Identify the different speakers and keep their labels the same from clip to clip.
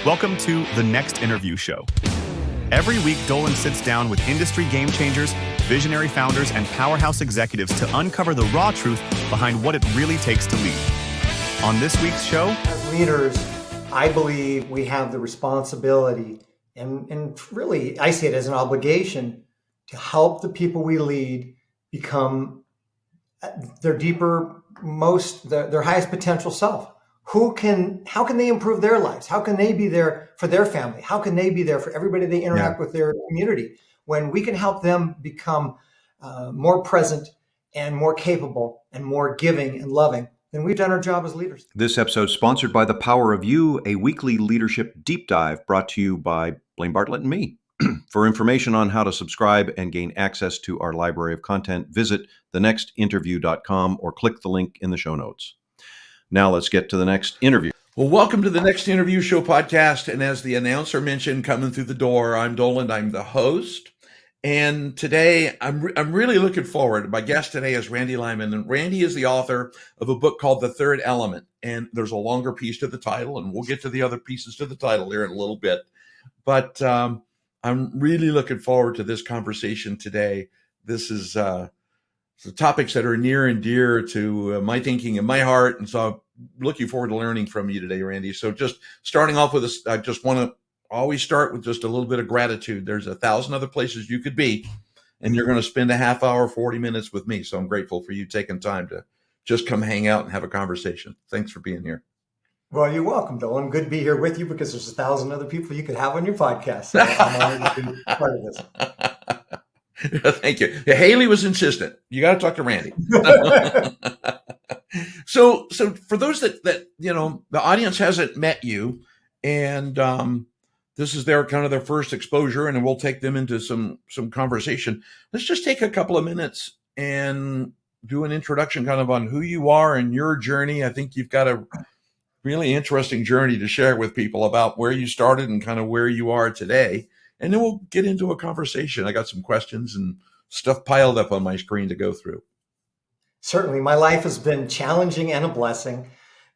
Speaker 1: Welcome to The Next Interview Show. Every week, Dolan sits down with industry game changers, visionary founders, and powerhouse executives to uncover the raw truth behind what it really takes to lead. On this week's show,
Speaker 2: as leaders, I believe we have the responsibility and really, I see it as an obligation to help the people we lead become their their highest potential self. How can they improve their lives? How can they be there for their family? How can they be there for everybody they interact with their community? When we can help them become more present and more capable and more giving and loving, then we've done our job as leaders.
Speaker 3: This episode is sponsored by The Power of You, a weekly leadership deep dive brought to you by Blaine Bartlett and me. For information on how to subscribe and gain access to our library of content, visit thenextinterview.com or click the link in the show notes. Now let's get to the next interview.
Speaker 4: Well, welcome to the Next Interview Show podcast. And as the announcer mentioned, coming through the door, I'm Dolan. I'm the host. And today, I'm really looking forward. My guest today is Randy Lyman. And Randy is the author of a book called The Third Element. And there's a longer piece to the title, and we'll get to the other pieces to the title here in a little bit. But I'm really looking forward to this conversation today. This is the topics that are near and dear to my thinking and my heart. And so I'm looking forward to learning from you today, Randy. So just starting off with this, I just want to always start with just a little bit of gratitude. There's 1,000 other places you could be, and you're going to spend a half hour, 40 minutes with me. So I'm grateful for you taking time to just come hang out and have a conversation. Thanks for being here.
Speaker 2: Well, you're welcome, Dolan. Good to be here with you because there's 1,000 other people you could have on your podcast. So I'm honored to be part of this.
Speaker 4: Thank you. Yeah, Haley was insistent. You got to talk to Randy. So for those that the audience hasn't met you, and this is their first exposure, and we'll take them into some conversation. Let's just take a couple of minutes and do an introduction kind of on who you are and your journey. I think you've got a really interesting journey to share with people about where you started and kind of where you are today. And then we'll get into a conversation. I got some questions and stuff piled up on my screen to go through.
Speaker 2: Certainly. My life has been challenging and a blessing.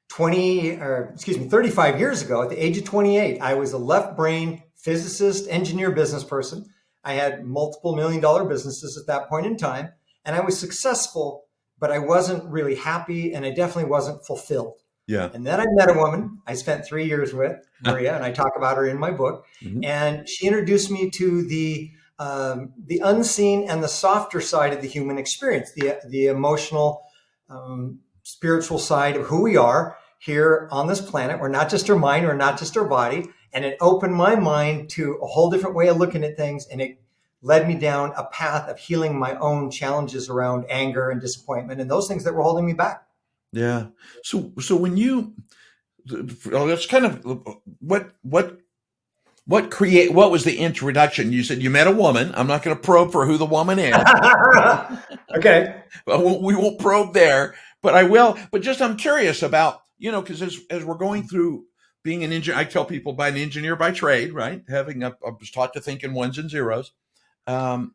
Speaker 2: 35 years ago, at the age of 28, I was a left brain physicist, engineer, business person. I had multiple $1-million businesses at that point in time, and I was successful, but I wasn't really happy, and I definitely wasn't fulfilled.
Speaker 4: Yeah.
Speaker 2: And then I met a woman I spent 3 years with, Maria, and I talk about her in my book. Mm-hmm. And she introduced me to the unseen and the softer side of the human experience, the emotional, spiritual side of who we are here on this planet. We're not just our mind, we're not just our body. And it opened my mind to a whole different way of looking at things. And it led me down a path of healing my own challenges around anger and disappointment and those things that were holding me back.
Speaker 4: Yeah. So when that's kind of what was the introduction? You said you met a woman. I'm not going to probe for who the woman is.
Speaker 2: Okay.
Speaker 4: We won't probe there, but I will. But just I'm curious about, because as we're going through being an engineer, I tell people by an engineer by trade, right? I was taught to think in ones and zeros. Kind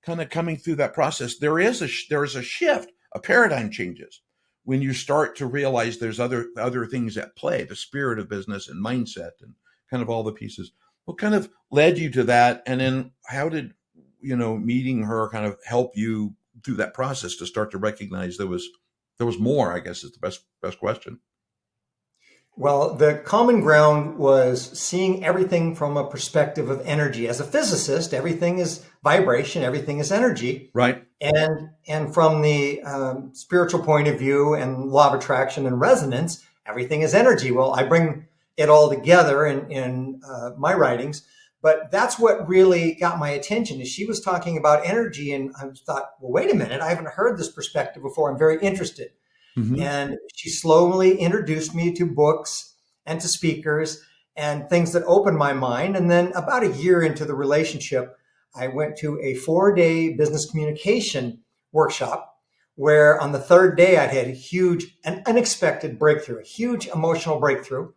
Speaker 4: of coming through that process, there is a shift, a paradigm changes. When you start to realize there's other things at play, the spirit of business and mindset and kind of all the pieces. What kind of led you to that? And then how did, meeting her kind of help you through that process to start to recognize there was more, I guess is the best question.
Speaker 2: Well, the common ground was seeing everything from a perspective of energy. As a physicist, everything is vibration, everything is energy.
Speaker 4: Right.
Speaker 2: And from the spiritual point of view and law of attraction and resonance, everything is energy. Well, I bring it all together in my writings, but that's what really got my attention is she was talking about energy. And I thought, well, wait a minute, I haven't heard this perspective before. I'm very interested. Mm-hmm. And she slowly introduced me to books and to speakers and things that opened my mind. And then about a year into the relationship, I went to a 4-day business communication workshop where on the third day I had an unexpected breakthrough, a huge emotional breakthrough.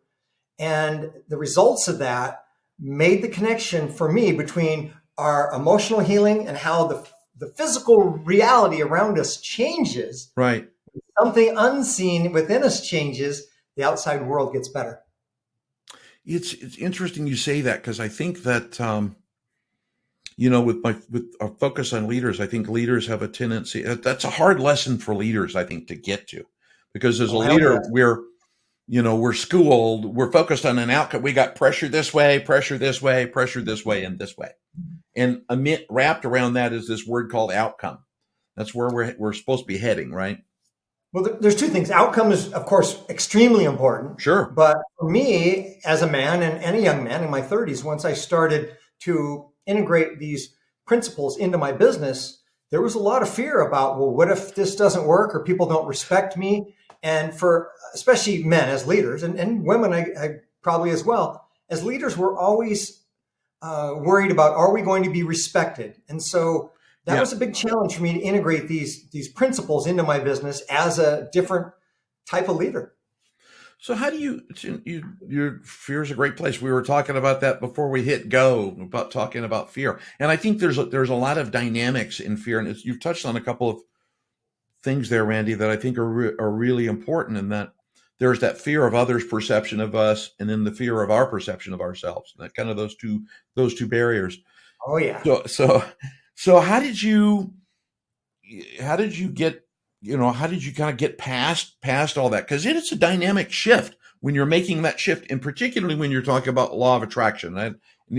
Speaker 2: And the results of that made the connection for me between our emotional healing and how the physical reality around us changes.
Speaker 4: Right.
Speaker 2: Something unseen within us changes, the outside world gets better.
Speaker 4: It's interesting you say that, because I think that with our focus on leaders, I think leaders have a tendency. That's a hard lesson for leaders, I think, to get to, because as a
Speaker 2: Oh, hell
Speaker 4: leader,
Speaker 2: yes.
Speaker 4: we're schooled, we're focused on an outcome. We got pressure this way, pressure this way, pressure this way, and this way. And wrapped around that is this word called outcome. That's where we're supposed to be heading, right?
Speaker 2: Well, there's two things. Outcome is, of course, extremely important.
Speaker 4: Sure.
Speaker 2: But for me, as a man and a young man in my 30s, once I started to integrate these principles into my business, there was a lot of fear about, well, what if this doesn't work or people don't respect me? And for especially men as leaders and women, I probably as well, as leaders, we're always worried about, are we going to be respected? And so that
Speaker 4: Yeah.
Speaker 2: was a big challenge for me to integrate these principles into my business as a different type of leader.
Speaker 4: So how do your fear is a great place. We were talking about that before we hit go, about talking about fear. And I think there's a lot of dynamics in fear. And you've touched on a couple of things there, Randy, that I think are really important, in that there's that fear of others' perception of us, and then the fear of our perception of ourselves. That kind of those two barriers.
Speaker 2: Oh yeah.
Speaker 4: So how did you get, how did you kind of get past all that? Because it's a dynamic shift when you're making that shift, and particularly when you're talking about law of attraction.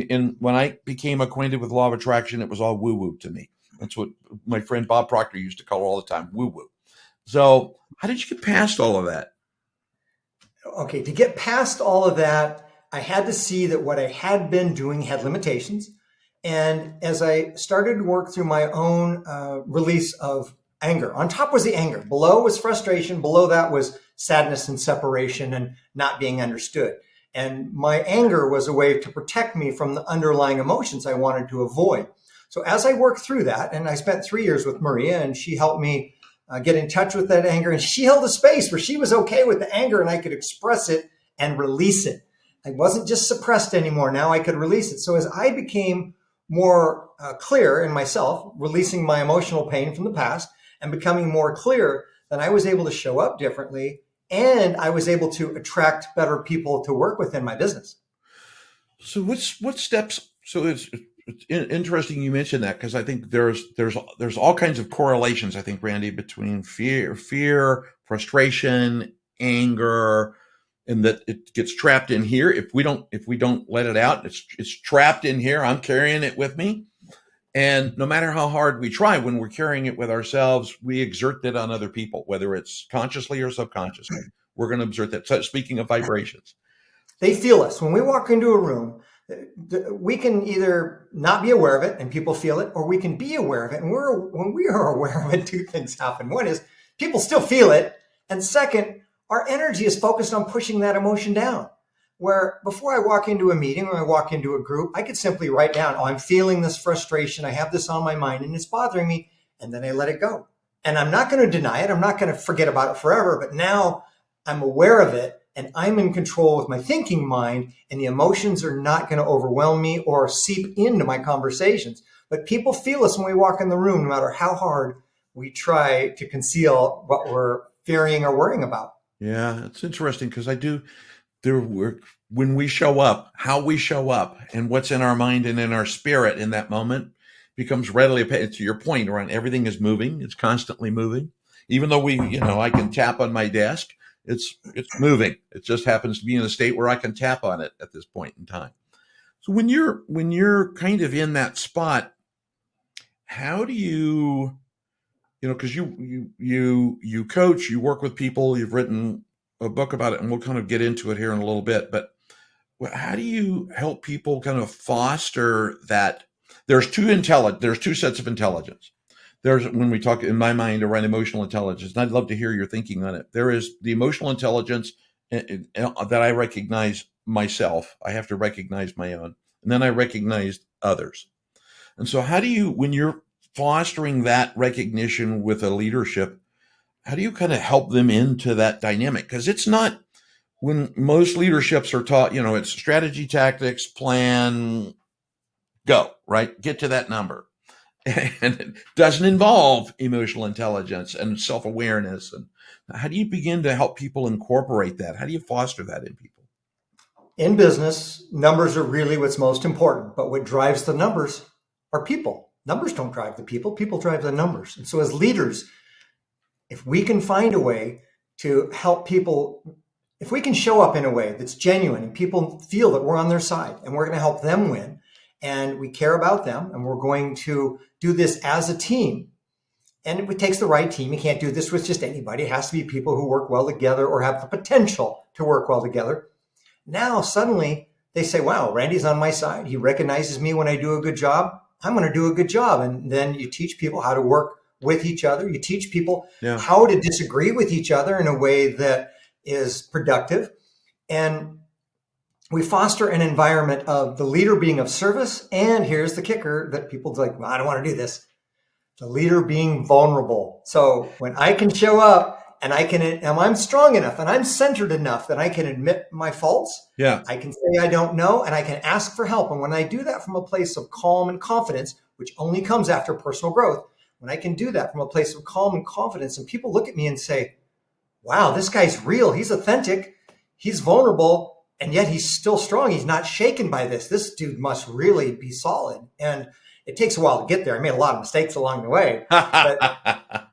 Speaker 4: And when I became acquainted with law of attraction, it was all woo-woo to me. That's what my friend Bob Proctor used to call it all the time, woo-woo. So how did you get past all of that?
Speaker 2: Okay, to get past all of that, I had to see that what I had been doing had limitations. And as I started to work through my own release of anger, on top was the anger, below was frustration, below that was sadness and separation and not being understood. And my anger was a way to protect me from the underlying emotions I wanted to avoid. So as I worked through that, and I spent 3 years with Maria, and she helped me get in touch with that anger, and she held a space where she was okay with the anger and I could express it and release it. I wasn't just suppressed anymore. Now I could release it. So as I became more clear in myself, releasing my emotional pain from the past and becoming more clear, then I was able to show up differently, and I was able to attract better people to work with in my business.
Speaker 4: So what steps? So it's interesting you mentioned that, because I think there's all kinds of correlations, I think, Randy, between fear, frustration, anger, and that it gets trapped in here. If we don't let it out, it's trapped in here. I'm carrying it with me. And no matter how hard we try, when we're carrying it with ourselves, we exert that on other people, whether it's consciously or subconsciously. We're going to exert that. So speaking of vibrations,
Speaker 2: they feel us. When we walk into a room, we can either not be aware of it and people feel it, or we can be aware of it. And when we are aware of it, two things happen. One is people still feel it. And second, our energy is focused on pushing that emotion down. Where before I walk into a meeting or I walk into a group, I could simply write down, oh, I'm feeling this frustration. I have this on my mind and it's bothering me. And then I let it go. And I'm not going to deny it. I'm not going to forget about it forever. But now I'm aware of it and I'm in control with my thinking mind, and the emotions are not going to overwhelm me or seep into my conversations. But people feel us when we walk in the room, no matter how hard we try to conceal what we're fearing or worrying about.
Speaker 4: yeah, it's interesting, because when we show up, how we show up, and what's in our mind and in our spirit in that moment becomes readily apparent. To your point, around everything is moving; it's constantly moving. Even though I can tap on my desk. It's moving. It just happens to be in a state where I can tap on it at this point in time. So when you're kind of in that spot, how do you, because you coach, you work with people, you've written a book about it, and we'll kind of get into it here in a little bit. But how do you help people kind of foster that? There's two sets of intelligence. There's, when we talk in my mind around emotional intelligence, and I'd love to hear your thinking on it. There is the emotional intelligence that I recognize myself. I have to recognize my own, and then I recognize others. And so how do you, when you're fostering that recognition with a leadership, how do you kind of help them into that dynamic? Because it's not, when most leaderships are taught, it's strategy, tactics, plan, go, right? Get to that number. And it doesn't involve emotional intelligence and self-awareness. And how do you begin to help people incorporate that? How do you foster that in people?
Speaker 2: in business, numbers are really what's most important. But what drives the numbers are people. Numbers don't drive the people. People drive the numbers. And so as leaders, if we can find a way to help people, if we can show up in a way that's genuine and people feel that we're on their side and we're going to help them win and we care about them and we're going to do this as a team. And it takes the right team. You can't do this with just anybody. It has to be people who work well together or have the potential to work well together. Now, suddenly they say, wow, Randy's on my side. He recognizes me when I do a good job. I'm going to do a good job. And then you teach people how to work with each other. You teach people how to disagree with each other in a way that is productive. And we foster an environment of the leader being of service. And here's the kicker that people's like, well, I don't want to do this. The leader being vulnerable. So when I can show up and I'm strong enough and I'm centered enough that I can admit my faults.
Speaker 4: Yeah.
Speaker 2: I can say I don't know and I can ask for help. And when I do that from a place of calm and confidence, which only comes after personal growth, when I can do that from a place of calm and confidence and people look at me and say, wow, this guy's real. He's authentic. He's vulnerable. And yet he's still strong. He's not shaken by this. This dude must really be solid. And it takes a while to get there. I made a lot of mistakes along the way. But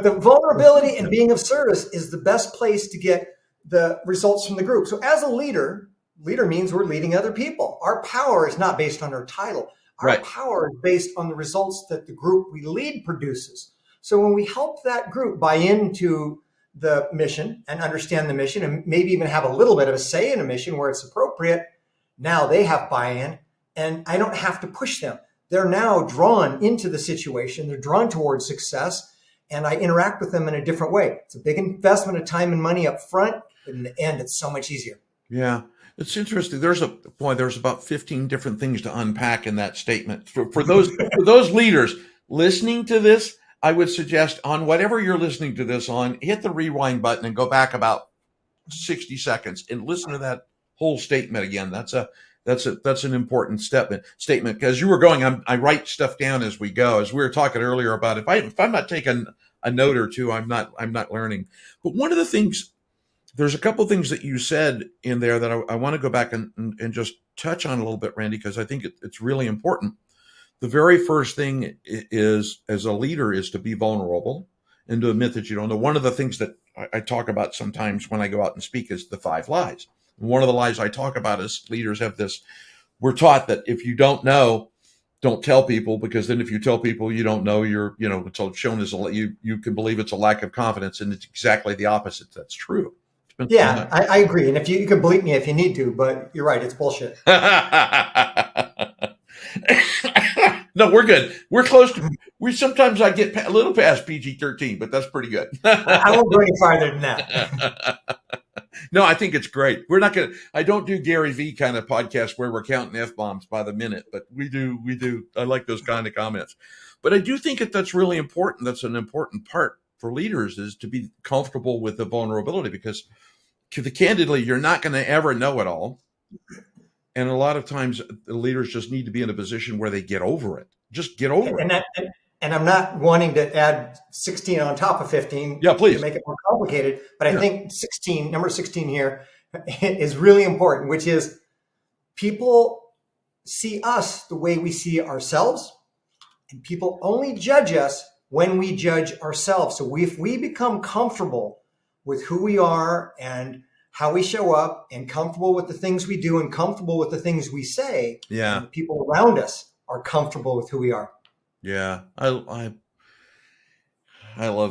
Speaker 2: the vulnerability and being of service is the best place to get the results from the group. So as a leader means we're leading other people. Our power is not based on our title. Our power is based on the results that the group we lead produces. So when we help that group buy into the mission and understand the mission and maybe even have a little bit of a say in a mission where it's appropriate, now they have buy-in and I don't have to push them. They're now drawn into the situation. They're drawn towards success, and I interact with them in a different way. It's a big investment of time and money up front, but in the end, it's so much easier.
Speaker 4: Yeah, it's interesting. There's about 15 different things to unpack in that statement. For those leaders listening to this, I would suggest on whatever you're listening to this on, hit the rewind button and go back about 60 seconds and listen to that whole statement again. That's an important statement because you were going. I write stuff down as we go. As we were talking earlier about if I'm not taking a note or two, I'm not learning. But one of the things, there's a couple of things that you said in there that I want to go back and just touch on a little bit, Randy, because I think it's really important. The very first thing is, as a leader, is to be vulnerable and to admit that you don't know. One of the things that I talk about sometimes when I go out and speak is the 5 lies. One of the lies I talk about is leaders have this, we're taught that if you don't know, don't tell people, because then if you tell people you don't know, it's shown as you can believe it's a lack of confidence, and it's exactly the opposite. That's true.
Speaker 2: Yeah, I agree. And if you can bleep me if you need to, but you're right, it's bullshit.
Speaker 4: No, we're good. We're close to, sometimes I get a little past PG-13, but that's pretty good.
Speaker 2: I won't go any farther than that.
Speaker 4: No, I think it's great. I don't do Gary V kind of podcast where we're counting F-bombs by the minute, but we do. I like those kind of comments. But I do think that's really important. That's an important part for leaders, is to be comfortable with the vulnerability, because candidly, you're not going to ever know it all. And a lot of times the leaders just need to be in a position where they get over it. Just get over it.
Speaker 2: And I'm not wanting to add 16 on top of 15
Speaker 4: please,
Speaker 2: to make it more complicated, but I think number 16 here is really important, which is people see us the way we see ourselves, and people only judge us when we judge ourselves. So if we become comfortable with who we are and how we show up, and comfortable with the things we do and comfortable with the things we say, and people around us are comfortable with who we are.
Speaker 4: Yeah, I love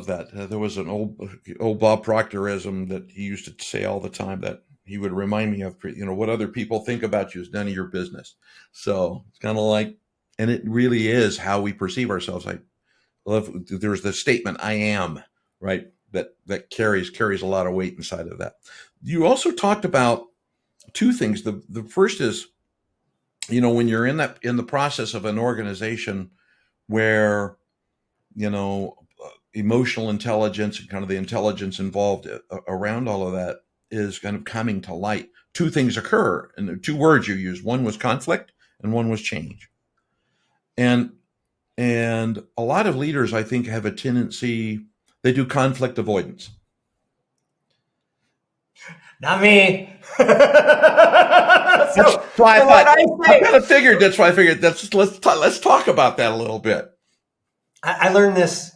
Speaker 4: that. There was an old Bob Proctorism that he used to say all the time, that he would remind me of, what other people think about you is none of your business. So it's kind of like, and it really is how we perceive ourselves. I love, there's the statement, I am, right? That carries a lot of weight inside of that. You also talked about 2 things. The first is, when you're in the process of an organization where, emotional intelligence and kind of the intelligence involved around all of that is kind of coming to light, 2 things occur. And the 2 words you used, one was conflict and one was change. And a lot of leaders, I think, have a tendency, they do conflict avoidance.
Speaker 2: Not me. So
Speaker 4: So I
Speaker 2: what
Speaker 4: thought,
Speaker 2: I
Speaker 4: I
Speaker 2: say,
Speaker 4: kind of figured, that's why I figured, let's talk about that a little bit.
Speaker 2: I learned this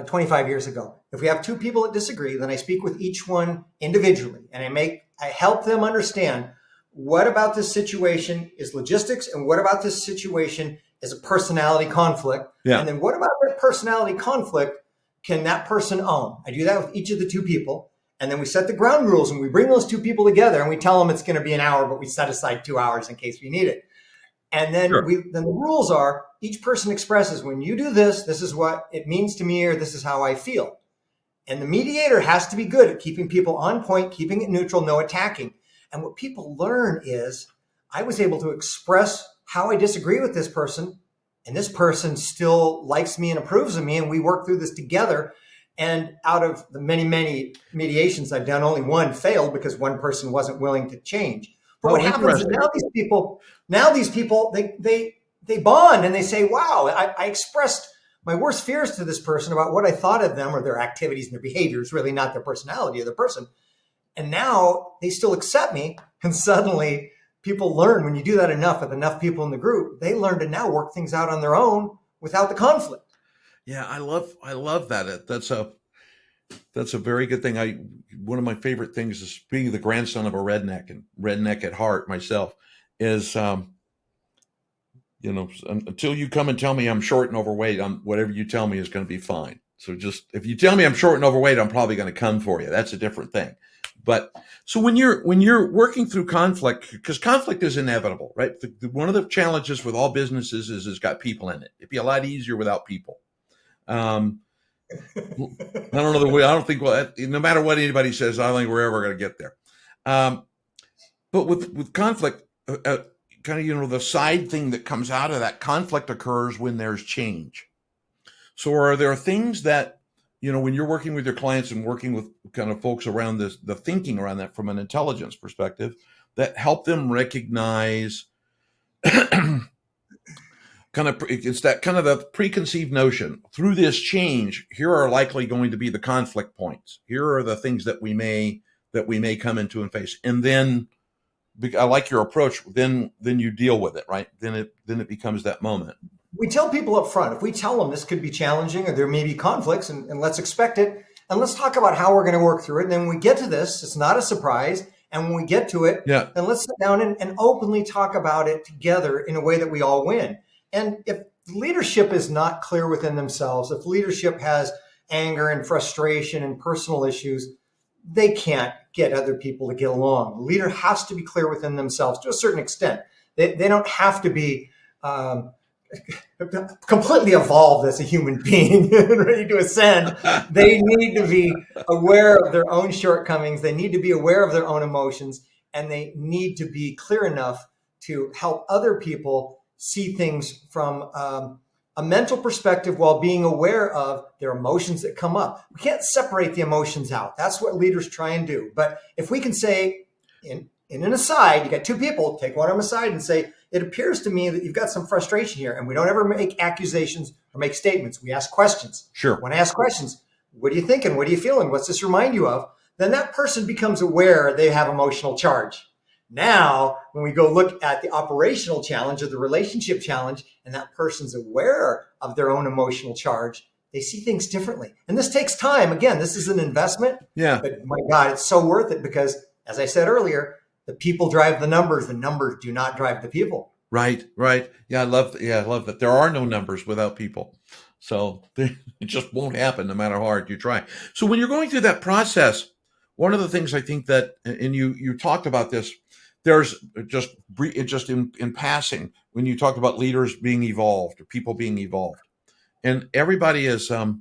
Speaker 2: 25 years ago. If we have two people that disagree, then I speak with each one individually, and I help them understand what about this situation is logistics, and what about this situation is a personality conflict,
Speaker 4: Yeah.
Speaker 2: and then what about that personality conflict can that person own? I do that with each of the two people, and then we set the ground rules, and we bring those two people together, and we tell them it's going to be an hour, but we set aside 2 hours in case we need it. And then
Speaker 4: Sure.
Speaker 2: then the rules are each person expresses, when you do this, this is what it means to me, or this is how I feel. And the mediator has to be good at keeping people on point, keeping it neutral, no attacking. And what people learn is I was able to express how I disagree with this person, and this person still likes me and approves of me, and we work through this together. And out of the many, many mediations I've done, only one failed because one person wasn't willing to change. But what happens is
Speaker 4: Interesting.
Speaker 2: now these people, they bond and they say, wow, I expressed my worst fears to this person about what I thought of them or their activities and their behaviors, really not their personality of the person. And now they still accept me. And suddenly people learn, when you do that enough with enough people in the group, they learn to now work things out on their own without the conflict.
Speaker 4: Yeah, I love that. That's a very good thing. One of my favorite things is being the grandson of a redneck, and redneck at heart myself, is until you come and tell me I'm short and overweight, whatever you tell me is going to be fine. So just if you tell me I'm short and overweight, I'm probably going to come for you. That's a different thing. But so when you're working through conflict, because conflict is inevitable, right? One of the challenges with all businesses is it's got people in it. It'd be a lot easier without people. I don't know the way. I don't think. Well, no matter what anybody says, I don't think we're ever going to get there. But with conflict, kind of the side thing that comes out of that conflict occurs when there's change. So, are there things that when you're working with your clients and working with kind of folks around the thinking around that from an intelligence perspective, that help them recognize? It's that kind of a preconceived notion. Through this change, here are likely going to be the conflict points. Here are the things that we may come into and face. And then I like your approach. Then you deal with it, right? Then it becomes that moment.
Speaker 2: We tell people up front, if we tell them this could be challenging or there may be conflicts, and let's expect it, and let's talk about how we're going to work through it. And then when we get to this, it's not a surprise. And when we get to it, then let's sit down and openly talk about it together in a way that we all win. And if leadership is not clear within themselves, if leadership has anger and frustration and personal issues, they can't get other people to get along. The leader has to be clear within themselves to a certain extent. They don't have to be completely evolved as a human being and ready to ascend. They need to be aware of their own shortcomings. They need to be aware of their own emotions, and they need to be clear enough to help other people see things from a mental perspective while being aware of their emotions that come up. We can't separate the emotions out. That's what leaders try and do. But if we can say in an aside, you got two people, take one of them aside and say, it appears to me that you've got some frustration here. And we don't ever make accusations or make statements. We ask questions.
Speaker 4: Sure.
Speaker 2: When I ask questions, what are you thinking? What are you feeling? What's this remind you of? Then that person becomes aware they have emotional charge. Now, when we go look at the operational challenge or the relationship challenge, and that person's aware of their own emotional charge, they see things differently. And this takes time. Again, this is an investment.
Speaker 4: Yeah.
Speaker 2: But my God, it's so worth it because, as I said earlier, the people drive the numbers. The numbers do not drive the people.
Speaker 4: Right. Yeah, I love that. There are no numbers without people. So it just won't happen no matter how hard you try. So when you're going through that process, one of the things I think that, and you talked about this, there's just in passing, when you talked about leaders being evolved or people being evolved, and everybody is, a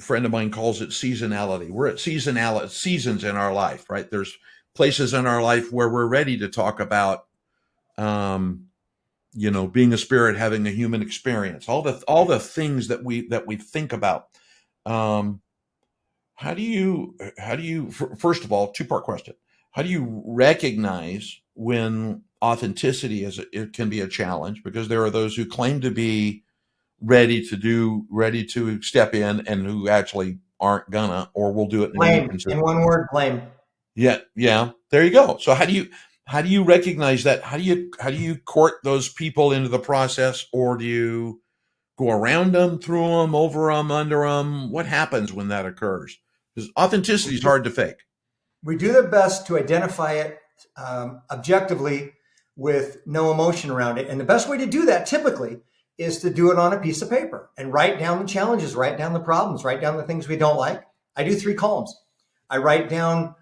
Speaker 4: friend of mine calls it seasonality. We're at seasons in our life, right? There's places in our life where we're ready to talk about, being a spirit, having a human experience, all the things that we think about. How do you, first of all, two-part question. How do you recognize when authenticity it can be a challenge? Because there are those who claim to be ready to step in and who actually aren't gonna, or we'll do it in a
Speaker 2: Blame.
Speaker 4: inconsistent.
Speaker 2: In one word, blame.
Speaker 4: Yeah. There you go. So how do you recognize that? How do you court those people into the process, or do you go around them, through them, over them, under them? What happens when that occurs? Because authenticity is hard to fake.
Speaker 2: We do the best to identify it objectively with no emotion around it. And the best way to do that typically is to do it on a piece of paper and write down the challenges, write down the problems, write down the things we don't like. I do 3 columns. I write down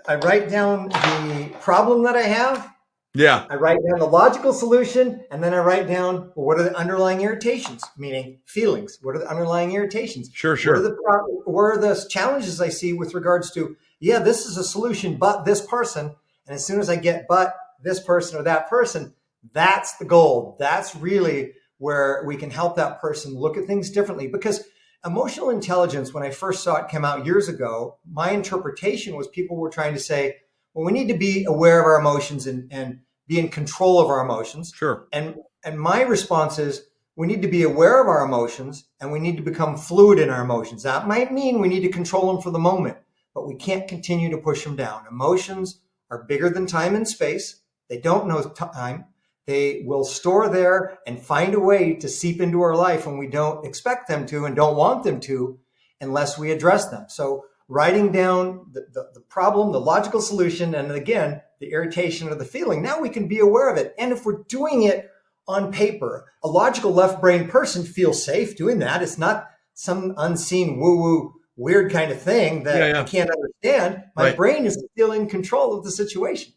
Speaker 2: the problem that I have.
Speaker 4: Yeah.
Speaker 2: I write down the logical solution, and then I write down, well, what are the underlying irritations, meaning feelings? What are the underlying irritations?
Speaker 4: Sure.
Speaker 2: What are the challenges I see with regards to, yeah, this is a solution, but this person. And as soon as I get but this person or that person, that's the gold. That's really where we can help that person look at things differently. Because emotional intelligence, when I first saw it come out years ago, my interpretation was people were trying to say, well, we need to be aware of our emotions and be in control of our emotions.
Speaker 4: Sure.
Speaker 2: And my response is, we need to be aware of our emotions and we need to become fluid in our emotions. That might mean we need to control them for the moment, but we can't continue to push them down. Emotions are bigger than time and space. They don't know time. They will store there and find a way to seep into our life when we don't expect them to and don't want them to, unless we address them. So writing down the problem, the logical solution, and again, the irritation or the feeling, now we can be aware of it. And if we're doing it on paper, a logical left brain person feels safe doing that. It's not some unseen woo-woo weird kind of thing that I can't understand. My brain is still in control of the situation.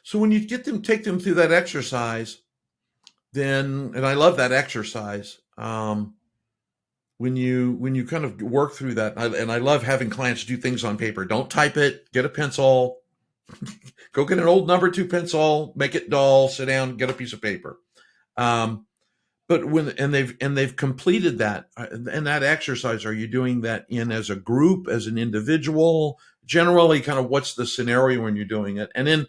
Speaker 4: So when you take them through that exercise, then, and I love that exercise, when you kind of work through that, and I love having clients do things on paper. Don't type it, get a pencil, go get an old number 2 pencil, make it dull, sit down, get a piece of paper. But they've completed that, and that exercise, are you doing that as a group, as an individual? Generally, kind of what's the scenario when you're doing it? And then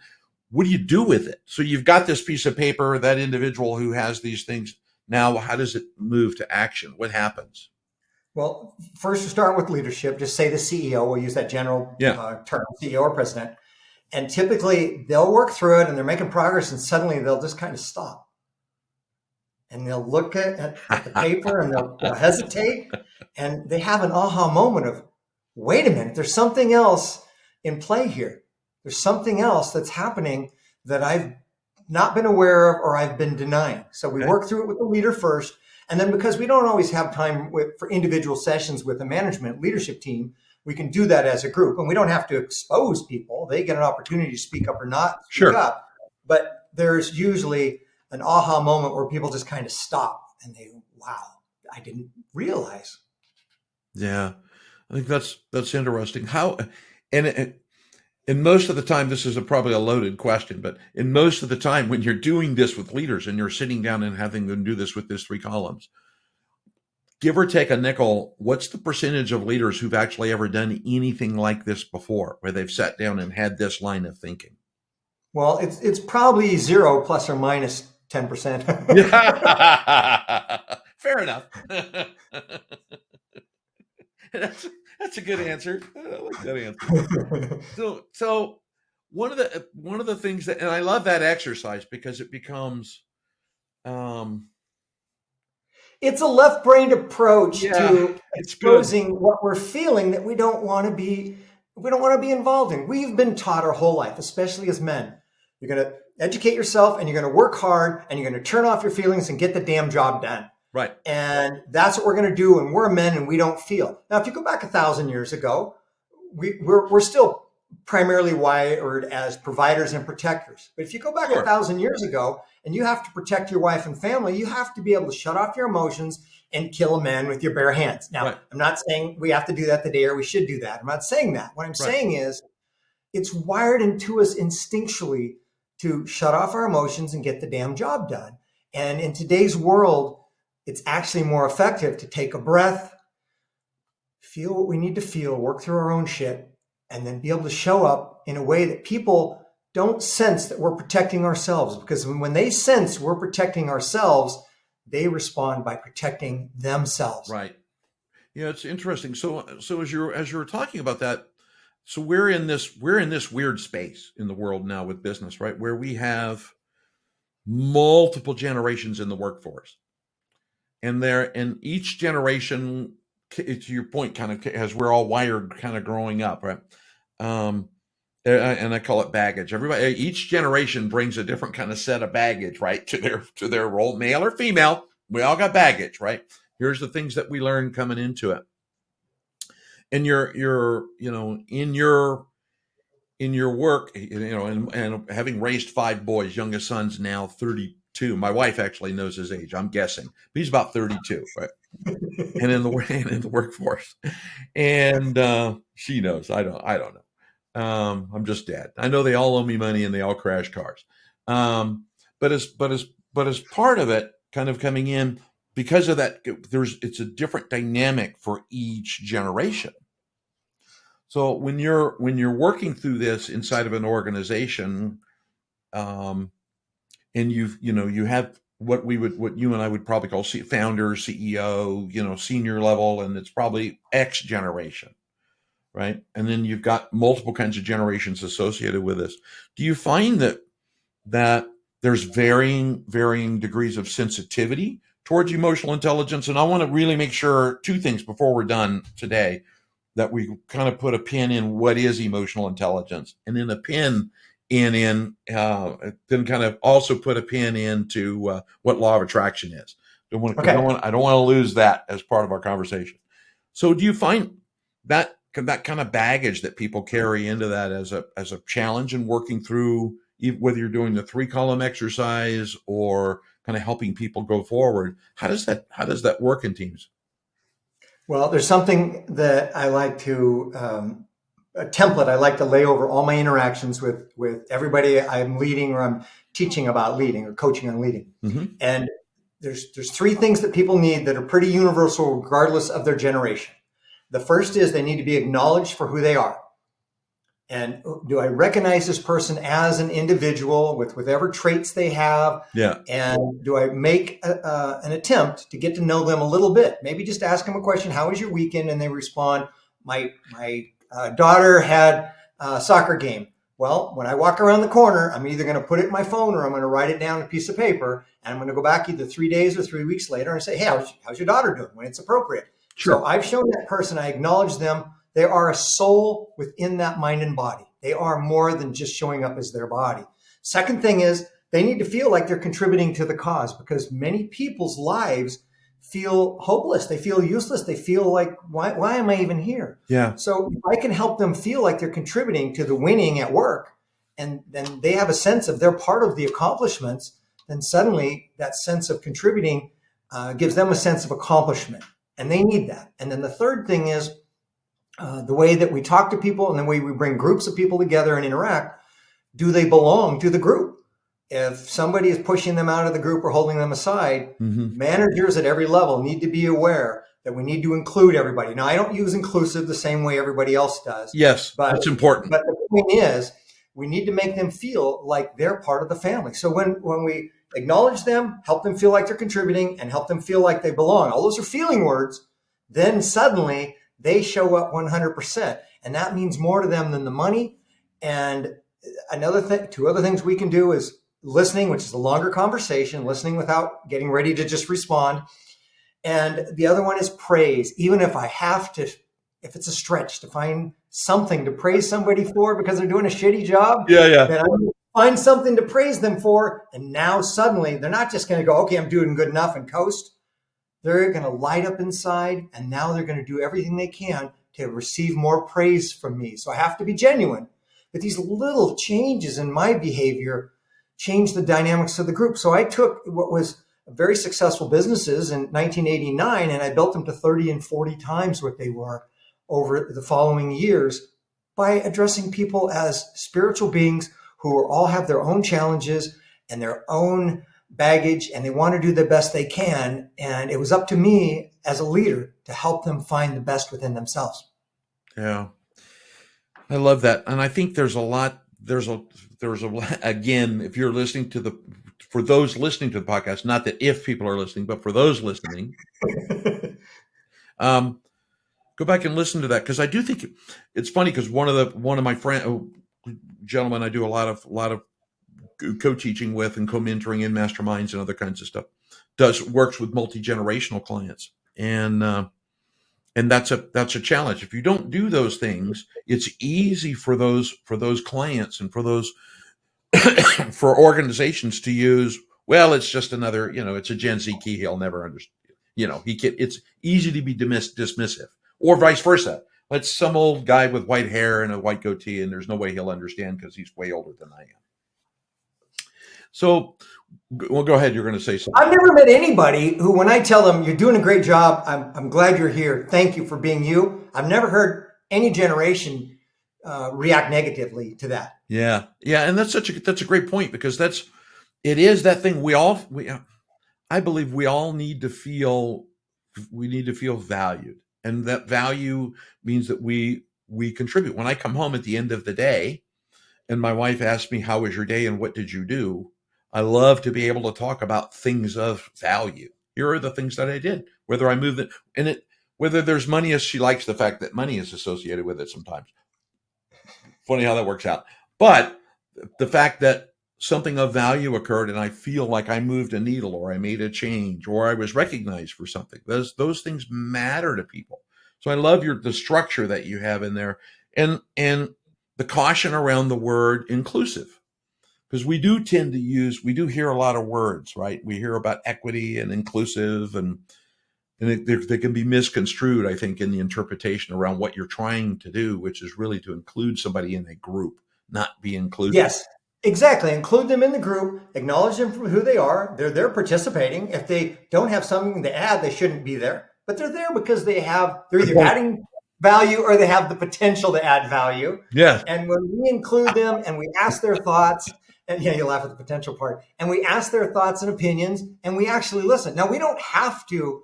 Speaker 4: what do you do with it? So you've got this piece of paper, that individual who has these things. Now, how does it move to action? What happens?
Speaker 2: Well, first we start with leadership. Just say the CEO. We'll use that general term, CEO or president. And typically they'll work through it and they're making progress, and suddenly they'll just kind of stop. And they'll look at the paper and they'll hesitate, and they have an aha moment of, wait a minute, there's something else in play here. There's something else that's happening that I've not been aware of or I've been denying. So we work through it with the leader first. And then, because we don't always have time for individual sessions with a management leadership team, we can do that as a group. And we don't have to expose people. They get an opportunity to speak up or not speak up. But there's usually an aha moment where people just kind of stop and they, wow, I didn't realize.
Speaker 4: Yeah, I think that's interesting. How, and most of the time, this is probably a loaded question, but in most of the time when you're doing this with leaders and you're sitting down and having them do this with these 3 columns, give or take a nickel, what's the percentage of leaders who've actually ever done anything like this before, where they've sat down and had this line of thinking?
Speaker 2: Well, it's probably 0 plus or minus 10%.
Speaker 4: Fair enough. That's a good answer. I like that answer. So one of the things that, and I love that exercise because it becomes,
Speaker 2: it's a left-brained approach to exposing what we're feeling that we don't want to be involved in. We've been taught our whole life, especially as men, you're going to educate yourself and you're going to work hard and you're going to turn off your feelings and get the damn job done.
Speaker 4: Right.
Speaker 2: And that's what we're going to do. And we're men and we don't feel. Now, if you go back 1,000 years ago, we're still primarily wired as providers and protectors. But if you go back 1,000 years ago and you have to protect your wife and family, you have to be able to shut off your emotions and kill a man with your bare hands. Now, I'm not saying we have to do that today or we should do that. I'm not saying that. What I'm saying is it's wired into us instinctually to shut off our emotions and get the damn job done. And in today's world, it's actually more effective to take a breath, feel what we need to feel, work through our own shit, and then be able to show up in a way that people don't sense that we're protecting ourselves. Because when they sense we're protecting ourselves, they respond by protecting themselves.
Speaker 4: Right. Yeah, it's interesting. So as you were talking about that, so we're in this weird space in the world now with business, right? Where we have multiple generations in the workforce, and each generation, to your point, kind of as we're all wired, kind of growing up, right? Um, and I call it baggage. Each generation brings a different kind of set of baggage, right, to their role, male or female. We all got baggage, right? Here's the things that we learn coming into it. And you're in your work, and having raised 5 boys, youngest son's now 32. My wife actually knows his age, I'm guessing. But he's about 32, right? And in the workforce. And she knows. I don't know. I'm just dad. I know they all owe me money and they all crash cars. But as part of it, kind of coming in because of that, it's a different dynamic for each generation. So when you're working through this inside of an organization, and you have what you and I would probably call founder, CEO, senior level, and it's probably X generation, right? And then you've got multiple kinds of generations associated with this. Do you find that there's varying degrees of sensitivity towards emotional intelligence? And I want to really make sure 2 things before we're done today, that we kind of put a pin in what is emotional intelligence, and then a pin then kind of also put a pin into what law of attraction is. I don't want to lose that as part of our conversation. So do you find that kind of baggage that people carry into that as a challenge in working through, whether you're doing the 3-column exercise or kind of helping people go forward? How does that work in teams?
Speaker 2: Well, there's something that I like to, a template I like to lay over all my interactions with everybody I'm leading or I'm teaching about leading or coaching on leading.
Speaker 4: Mm-hmm.
Speaker 2: And there's 3 things that people need that are pretty universal regardless of their generation. The first is they need to be acknowledged for who they are. And do I recognize this person as an individual with whatever traits they have?
Speaker 4: Yeah.
Speaker 2: And do I make an attempt to get to know them a little bit? Maybe just ask them a question. How was your weekend? And they respond, my daughter had a soccer game. Well, when I walk around the corner, I'm either going to put it in my phone or I'm going to write it down on a piece of paper. And I'm going to go back either 3 days or 3 weeks later and say, hey, how's your daughter doing when it's appropriate?
Speaker 4: Sure.
Speaker 2: So I've shown that person, I acknowledge them. They are a soul within that mind and body. They are more than just showing up as their body. Second thing is they need to feel like they're contributing to the cause, because many people's lives feel hopeless. They feel useless. They feel like, why am I even here?
Speaker 4: Yeah.
Speaker 2: So if I can help them feel like they're contributing to the winning at work, and then they have a sense of they're part of the accomplishments, then suddenly that sense of contributing gives them a sense of accomplishment. And they need that. And then the third thing is, the way that we talk to people and the way we bring groups of people together and interact, do they belong to the group? If somebody is pushing them out of the group or holding them aside, managers at every level need to be aware that we need to include everybody. Now, I don't use inclusive the same way everybody else does.
Speaker 4: Yes, but that's important.
Speaker 2: But the point is, we need to make them feel like they're part of the family. So when we acknowledge them, help them feel like they're contributing, and help them feel like they belong, all those are feeling words, then suddenly they show up 100%. And that means more to them than the money. And another thing, 2 other things we can do is listening, which is a longer conversation, listening without getting ready to just respond. And the other one is praise. Even if I have to, if it's a stretch to find something to praise somebody for because they're doing a shitty job, then I'm going to find something to praise them for. And now suddenly they're not just going to go, okay, I'm doing good enough and coast. They're going to light up inside, and now they're going to do everything they can to receive more praise from me. So I have to be genuine. But these little changes in my behavior change the dynamics of the group. So I took what was very successful businesses in 1989, and I built them to 30 and 40 times what they were over the following years by addressing people as spiritual beings who all have their own challenges and their own baggage, and they want to do the best they can. And it was up to me as a leader to help them find the best within themselves.
Speaker 4: Yeah. I love that. And I think there's a lot, again, if you're listening for those listening to the podcast, not that if people are listening, but for those listening, Go back and listen to that, because I do think it's funny, because one of my gentlemen I do a lot of co-teaching with and co-mentoring in masterminds and other kinds of stuff works with multi-generational clients, and that's a challenge. If you don't do those things, it's easy for those clients and for those for organizations to use, well, it's just another, it's a Gen Z key, he'll never understand. It's easy to be dismissive, or vice versa. It's some old guy with white hair and a white goatee, and there's no way he'll understand because he's way older than I am. So, well, go ahead. You're going to say something.
Speaker 2: I've never met anybody who, when I tell them you're doing a great job, I'm glad you're here, thank you for being you, I've never heard any generation react negatively to that.
Speaker 4: Yeah, and that's a great point, because it is that thing I believe we all need to feel valued, and that value means that we contribute. When I come home at the end of the day and my wife asks me, how was your day and what did you do? I love to be able to talk about things of value. Here are the things that I did, whether I moved it, whether there's money, as she likes the fact that money is associated with it sometimes. Funny how that works out. But the fact that something of value occurred and I feel like I moved a needle, or I made a change, or I was recognized for something, those things matter to people. So I love the structure that you have in there, and the caution around the word inclusive, because we do hear a lot of words, right? We hear about equity and inclusive, and they can be misconstrued, I think, in the interpretation around what you're trying to do, which is really to include somebody in a group, not be included.
Speaker 2: Yes, exactly. Include them in the group, acknowledge them for who they are. They're there participating. If they don't have something to add, they shouldn't be there, but they're there because they're either adding value or they have the potential to add value.
Speaker 4: Yeah.
Speaker 2: And when we include them and we ask their thoughts, and yeah, you laugh at the potential part, and we ask their thoughts and opinions, and we actually listen. Now, we don't have to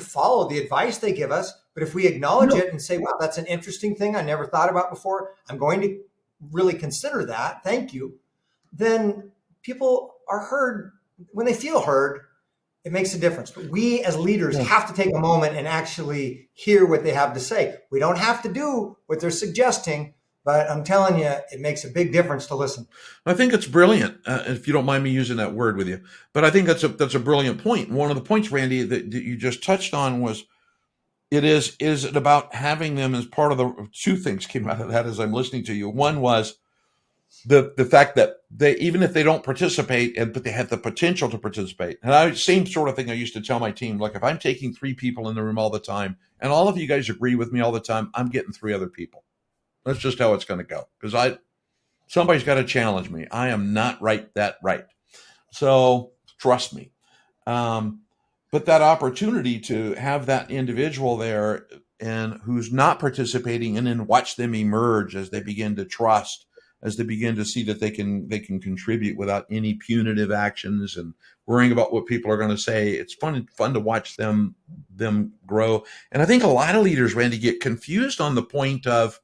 Speaker 2: follow the advice they give us, but if we acknowledge it and say, wow, that's an interesting thing I never thought about before, I'm going to really consider that, thank you, then people are heard. When they feel heard, it makes a difference. But we as leaders have to take a moment and actually hear what they have to say. We don't have to do what they're suggesting, but I'm telling you, it makes a big difference to listen.
Speaker 4: I think it's brilliant, if you don't mind me using that word with you. But I think that's a brilliant point. One of the points, Randy, that you just touched on was, is it about having them as part of the two things came out of that as I'm listening to you. One was the fact that they, even if they don't participate, but they have the potential to participate. And same sort of thing I used to tell my team, like, if I'm taking 3 people in the room all the time and all of you guys agree with me all the time, I'm getting 3 other people. That's just how it's going to go, because somebody's got to challenge me. I am not right. So trust me. But that opportunity to have that individual there and who's not participating, and then watch them emerge as they begin to trust, as they begin to see that they can contribute without any punitive actions and worrying about what people are going to say. It's fun to watch them grow. And I think a lot of leaders, Randy, get confused on the point of,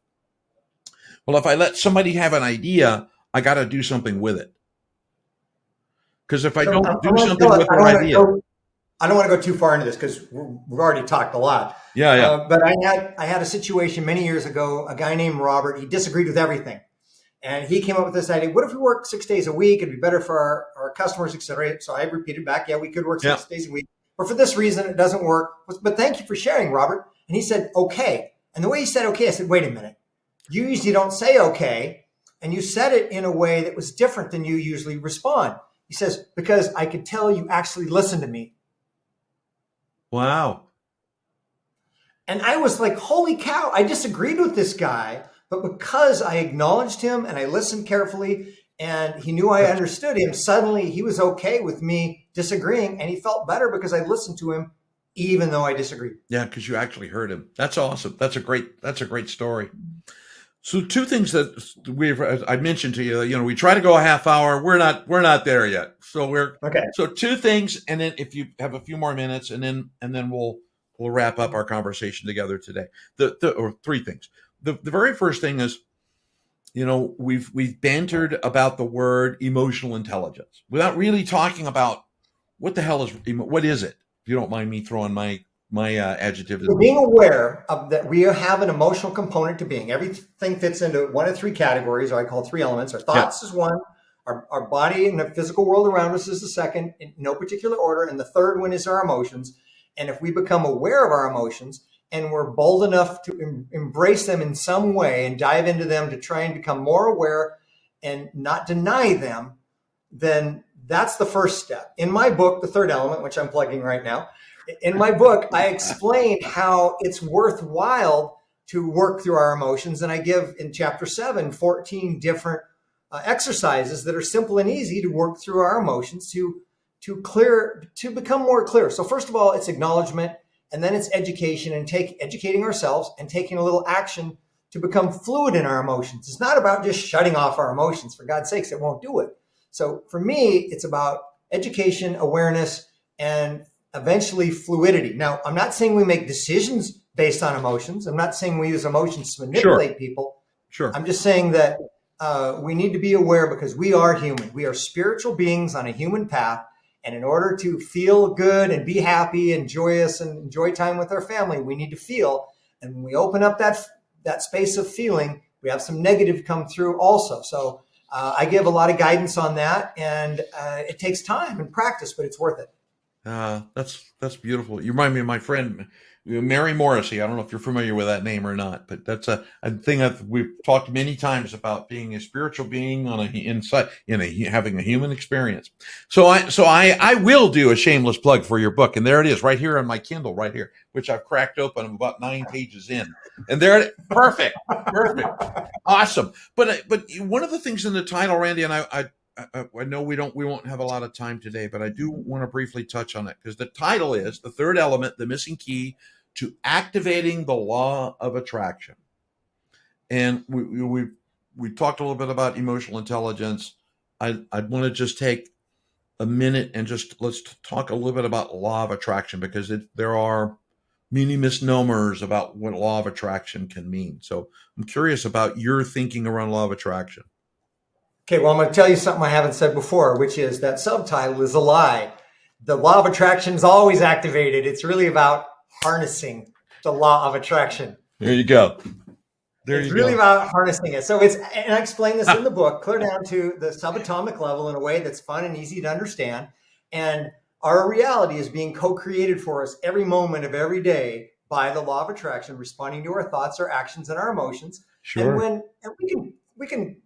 Speaker 4: well, if I let somebody have an idea, I got to do something with it. Because if I don't do something with their idea,
Speaker 2: I don't want to go too far into this because we've already talked a lot.
Speaker 4: Yeah.
Speaker 2: But I had a situation many years ago. A guy named Robert, he disagreed with everything, and he came up with this idea: what if we work 6 days a week? It'd be better for our customers, etc. So I repeated back, yeah, we could work 6 days a week, but for this reason, it doesn't work. But thank you for sharing, Robert. And he said, okay. And the way he said okay, I said, wait a minute. You usually don't say okay, and you said it in a way that was different than you usually respond. He says, because I could tell you actually listened to me.
Speaker 4: Wow.
Speaker 2: And I was like, holy cow, I disagreed with this guy, but because I acknowledged him and I listened carefully and he knew I understood him, suddenly he was okay with me disagreeing, and he felt better because I listened to him even though I disagreed.
Speaker 4: Yeah, because you actually heard him. That's awesome. That's a great story. So 2 things that I mentioned to you, we try to go a half hour. We're not there yet. So
Speaker 2: okay.
Speaker 4: So 2 things, and then if you have a few more minutes, and then we'll wrap up our conversation together today. Or 3 things. The very first thing is, we've bantered about the word emotional intelligence without really talking about what the hell what is it? If you don't mind me throwing my adjective.
Speaker 2: So being aware of that we have an emotional component to being. Everything fits into one of three categories, or I call 3 elements. Our thoughts is one, our body and the physical world around us is the second, in no particular order, and the third one is our emotions. And if we become aware of our emotions and we're bold enough to embrace them in some way and dive into them to try and become more aware and not deny them, then that's the first step. In my book, The Third Element, which I'm plugging right now, in my book, I explain how it's worthwhile to work through our emotions. And I give in chapter 7, 14 different exercises that are simple and easy to work through our emotions to become more clear. So first of all, it's acknowledgement, and then it's education and educating ourselves and taking a little action to become fluid in our emotions. It's not about just shutting off our emotions. For God's sakes, it won't do it. So for me, it's about education, awareness, and eventually fluidity. Now, I'm not saying we make decisions based on emotions. I'm not saying we use emotions to manipulate people.
Speaker 4: Sure.
Speaker 2: I'm just saying that we need to be aware because we are human. We are spiritual beings on a human path. And in order to feel good and be happy and joyous and enjoy time with our family, we need to feel. And when we open up that space of feeling, we have some negative come through also. So I give a lot of guidance on that, and it takes time and practice, but it's worth it.
Speaker 4: That's beautiful. You remind me of my friend, Mary Morrissey. I don't know if you're familiar with that name or not, but that's a thing that we've talked many times about, being a spiritual being having a human experience. So I will do a shameless plug for your book, and there it is, right here on my Kindle, right here, which I've cracked open. I'm about 9 pages in, and there it. Perfect, awesome. But one of the things in the title, Randy, and I know we won't have a lot of time today, but I do want to briefly touch on it because the title is The Third Element, the Missing Key to Activating the Law of Attraction. And we talked a little bit about emotional intelligence. I'd want to just take a minute and let's talk a little bit about law of attraction, because there are many misnomers about what law of attraction can mean. So I'm curious about your thinking around law of attraction.
Speaker 2: Okay, well, I'm going to tell you something I haven't said before, which is that subtitle is a lie. The law of attraction is always activated. It's really about harnessing the law of attraction.
Speaker 4: There you go.
Speaker 2: It's really about harnessing it. So and I explain this in the book, clear down to the subatomic level in a way that's fun and easy to understand. And our reality is being co-created for us every moment of every day by the law of attraction, responding to our thoughts, our actions, and our emotions.
Speaker 4: Sure.
Speaker 2: And we can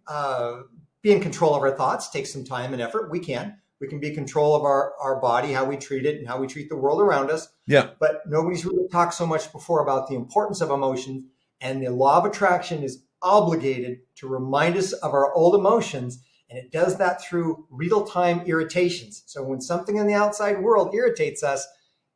Speaker 2: be in control of our thoughts, take some time and effort. We can be in control of our body, how we treat it and how we treat the world around us.
Speaker 4: Yeah.
Speaker 2: But nobody's really talked so much before about the importance of emotions, and the law of attraction is obligated to remind us of our old emotions. And it does that through real-time irritations. So when something in the outside world irritates us,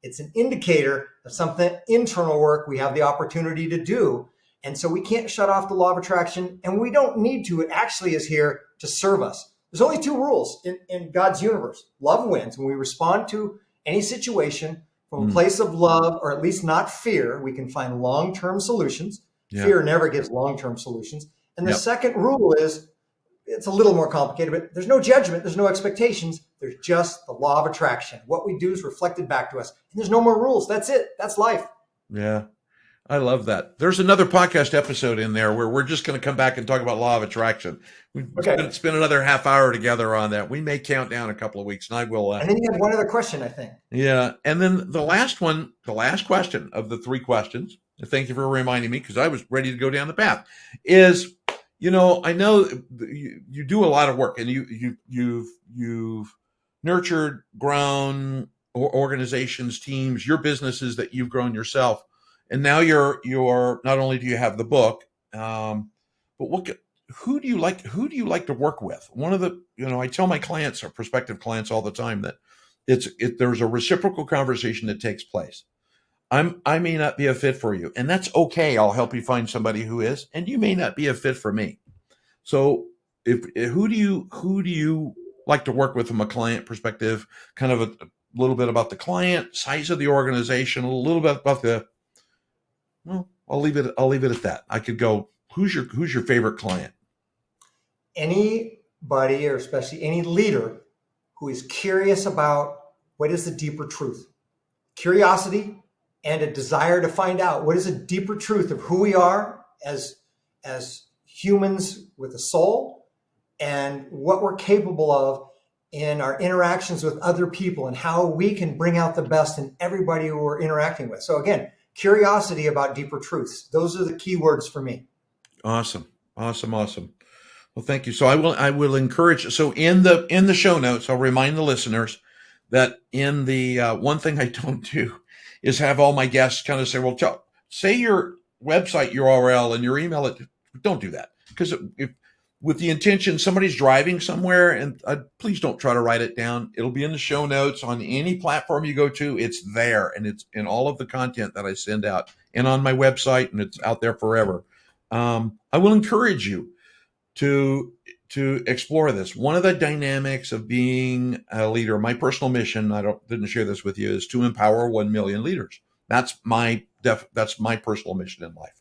Speaker 2: it's an indicator of something internal work we have the opportunity to do. And so we can't shut off the law of attraction, and we don't need to. It actually is here to serve us. There's only 2 rules in God's universe. Love wins. When we respond to any situation from a place of love, or at least not fear, we can find long-term solutions. Yeah. Fear never gives long-term solutions. And the second rule is, it's a little more complicated, but there's no judgment. There's no expectations. There's just the law of attraction. What we do is reflected back to us. And there's no more rules. That's it. That's life.
Speaker 4: Yeah. I love that. There's another podcast episode in there where we're just going to come back and talk about law of attraction. We spend another half hour together on that. We may count down a couple of weeks, and I will.
Speaker 2: And then you had one other question, I think.
Speaker 4: Yeah. And then the last question of the 3 questions, and thank you for reminding me because I was ready to go down the path, is, I know you do a lot of work, and you've nurtured, grown organizations, teams, your businesses that you've grown yourself. And now you're not only do you have the book, but who do you like to work with? One of the, I tell my clients or prospective clients all the time that there's a reciprocal conversation that takes place. I may not be a fit for you, and that's okay. I'll help you find somebody who is, and you may not be a fit for me. So who do you like to work with from a client perspective? Kind of a little bit about the client, size of the organization, a little bit about I'll leave it at that. I could go, who's your favorite client?
Speaker 2: Anybody, or especially any leader who is curious about what is the deeper truth. Curiosity and a desire to find out what is a deeper truth of who we are as humans with a soul, and what we're capable of in our interactions with other people, and how we can bring out the best in everybody who we're interacting with. So again, curiosity about deeper truths. Those are the key words for me.
Speaker 4: Awesome. Well, thank you. So I will encourage. So in the show notes, I'll remind the listeners that in the one thing I don't do is have all my guests kind of say, well, say your website URL and your email. Don't do that, because if with the intention somebody's driving somewhere, and please don't try to write it down. It'll be in the show notes on any platform you go to. It's there, and it's in all of the content that I send out, and on my website, and it's out there forever. I will encourage you to explore this. One of the dynamics of being a leader, my personal mission, didn't share this with you, is to empower 1 million leaders. That's my personal mission in life.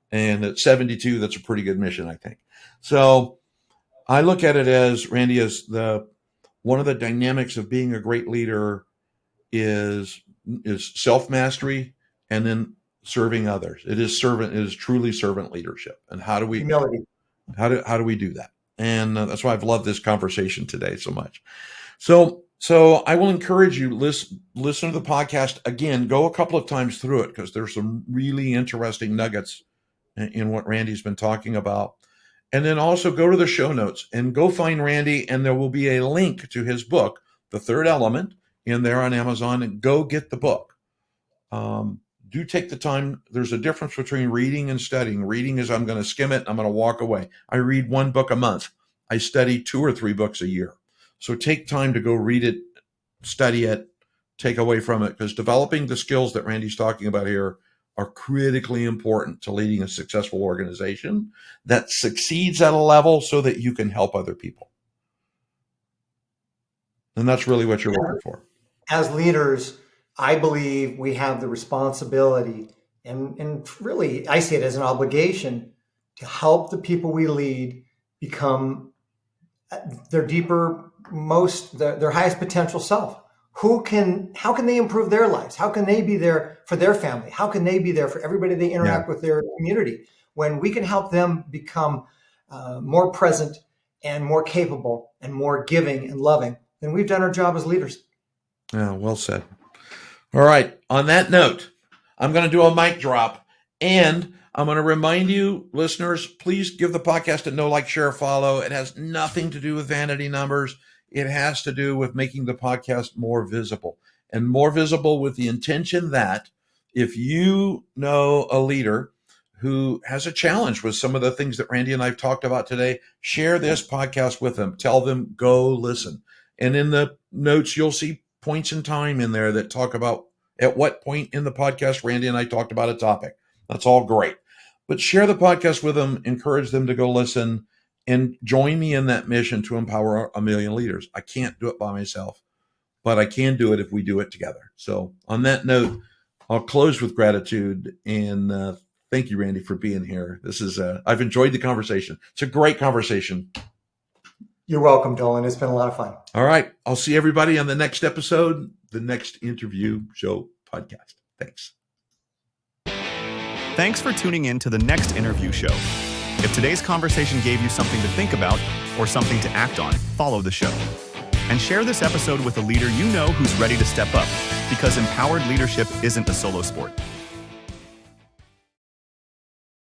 Speaker 4: And at 72, that's a pretty good mission, I think. So I look at it as, Randy, as one of the dynamics of being a great leader is self-mastery, and then serving others. It is truly servant leadership. And how do we
Speaker 2: Humility.
Speaker 4: How do we do that? And that's why I've loved this conversation today so much. So I will encourage you, listen to the podcast again. Go a couple of times through it, because there's some really interesting nuggets in what Randy's been talking about. And then also go to the show notes and go find Randy, and there will be a link to his book, The Third Element, in there on Amazon, and go get the book. Do take the time. There's a difference between reading and studying. Reading is I'm going to skim it, I'm going to walk away. I read 1 book a month. I study 2 or 3 books a year. So take time to go read it, study it, take away from it, because developing the skills that Randy's talking about here are critically important to leading a successful organization that succeeds at a level so that you can help other people. And that's really what you're looking for.
Speaker 2: As leaders, I believe we have the responsibility, and really I see it as an obligation, to help the people we lead become their their highest potential self. How can they improve their lives? How can they be there for their family? How can they be there for everybody they interact with, their community? When we can help them become more present and more capable and more giving and loving, then we've done our job as leaders.
Speaker 4: Yeah, well said. All right. On that note, I'm going to do a mic drop, and I'm going to remind you, listeners, please give the podcast a know, like, share, follow. It has nothing to do with vanity numbers. It has to do with making the podcast more visible, and more visible with the intention that if you know a leader who has a challenge with some of the things that Randy and I've talked about today, share this podcast with them. Tell them, go listen. And in the notes, you'll see points in time in there that talk about at what point in the podcast Randy and I talked about a topic. That's all great. But share the podcast with them, encourage them to go listen, and join me in that mission to empower 1 million leaders. I can't do it by myself, but I can do it if we do it together. So on that note, I'll close with gratitude, and thank you, Randy, for being here. This is I've enjoyed the conversation. It's a great conversation.
Speaker 2: You're welcome, Dolan. It's been a lot of fun.
Speaker 4: All right. I'll see everybody on the next episode, the next interview show podcast. Thanks.
Speaker 1: Thanks for tuning in to the Next Interview Show. If today's conversation gave you something to think about or something to act on, follow the show. And share this episode with a leader you know who's ready to step up, because empowered leadership isn't a solo sport.